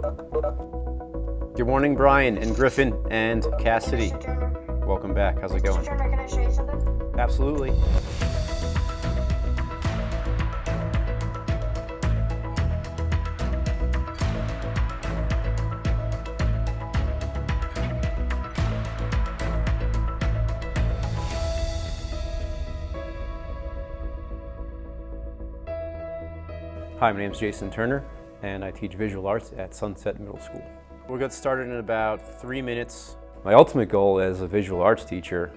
Good morning, Brian and Griffin and Cassidy. Welcome back. How's it going? Turner, can I show you something? Absolutely. Hi, my name is Jason Turner, and I teach visual arts at Sunset Middle School. We'll get started in about 3 minutes. My ultimate goal as a visual arts teacher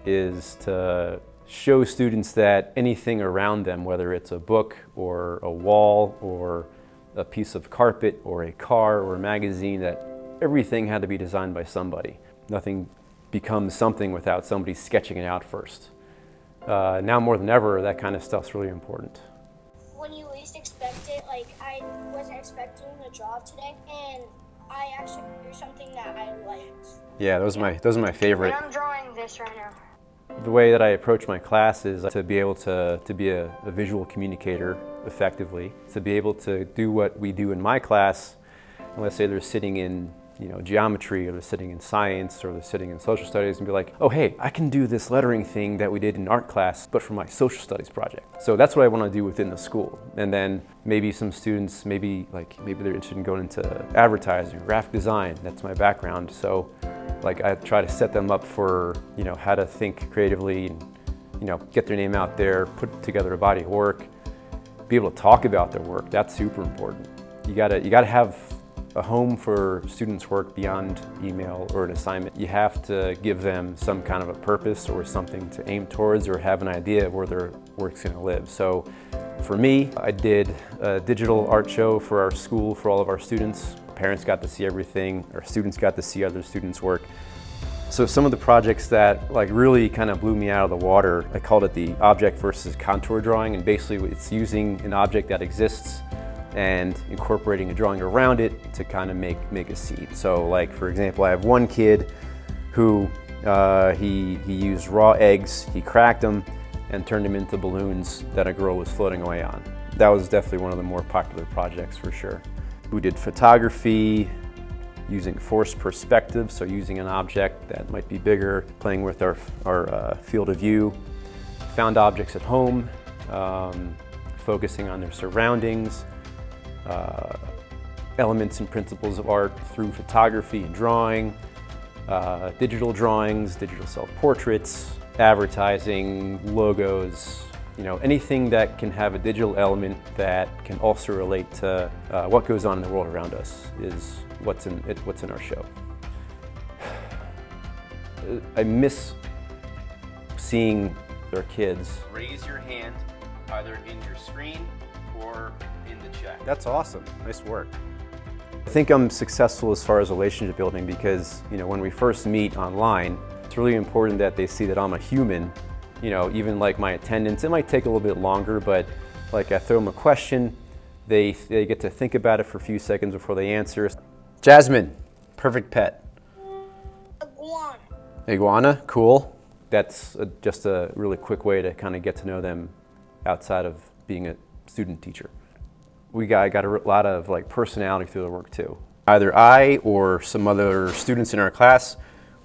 is to show students that anything around them, whether it's a book or a wall or a piece of carpet or a car or a magazine, that everything had to be designed by somebody. Nothing becomes something without somebody sketching it out first. Now more than ever, that kind of stuff's really important. When you least expect it, like I wasn't expecting a job today, and I actually drew something that I liked. Yeah, those are my favorite. And I'm drawing this right now. The way that I approach my class is to be able to be a visual communicator effectively, to be able to do what we do in my class. And let's say they're sitting in geometry, or they're sitting in science, or they're sitting in social studies, and be like, oh hey, I can do this lettering thing that we did in art class, but for my social studies project. So that's what I want to do within the school. And then maybe some students, maybe they're interested in going into advertising, graphic design. That's my background. So like I try to set them up for how to think creatively and get their name out there, put together a body of work, be able to talk about their work. That's super important. You gotta have a home for students' work beyond email or an assignment. You have to give them some kind of a purpose or something to aim towards, or have an idea of where their work's gonna live. So for me, I did a digital art show for our school for all of our students. Parents got to see everything, our students got to see other students' work. So some of the projects that really kind of blew me out of the water, I called it the object versus contour drawing, and basically it's using an object that exists and incorporating a drawing around it to kind of make a scene. So like, for example, I have one kid who he used raw eggs, he cracked them and turned them into balloons that a girl was floating away on. That was definitely one of the more popular projects for sure. We did photography using forced perspective, so using an object that might be bigger, playing with our field of view. Found objects at home, focusing on their surroundings. Elements and principles of art through photography and drawing, digital drawings, digital self-portraits, advertising, logos, anything that can have a digital element that can also relate to what goes on in the world around us is what's in our show. I miss seeing their kids. Raise your hand either in your screen or in the chat. That's awesome. Nice work. I think I'm successful as far as relationship building because, when we first meet online, it's really important that they see that I'm a human. Even like my attendance, it might take a little bit longer, but like I throw them a question, they get to think about it for a few seconds before they answer. Jasmine, perfect pet. Iguana. Iguana, cool. That's just a really quick way to kind of get to know them outside of being a student teacher. I got a lot of personality through the work too. Either I or some other students in our class,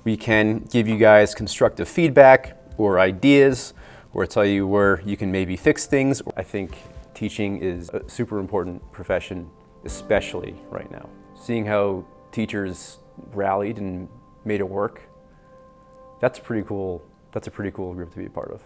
we can give you guys constructive feedback or ideas, or tell you where you can maybe fix things. I think teaching is a super important profession, especially right now. Seeing how teachers rallied and made it work, that's a pretty cool group to be a part of.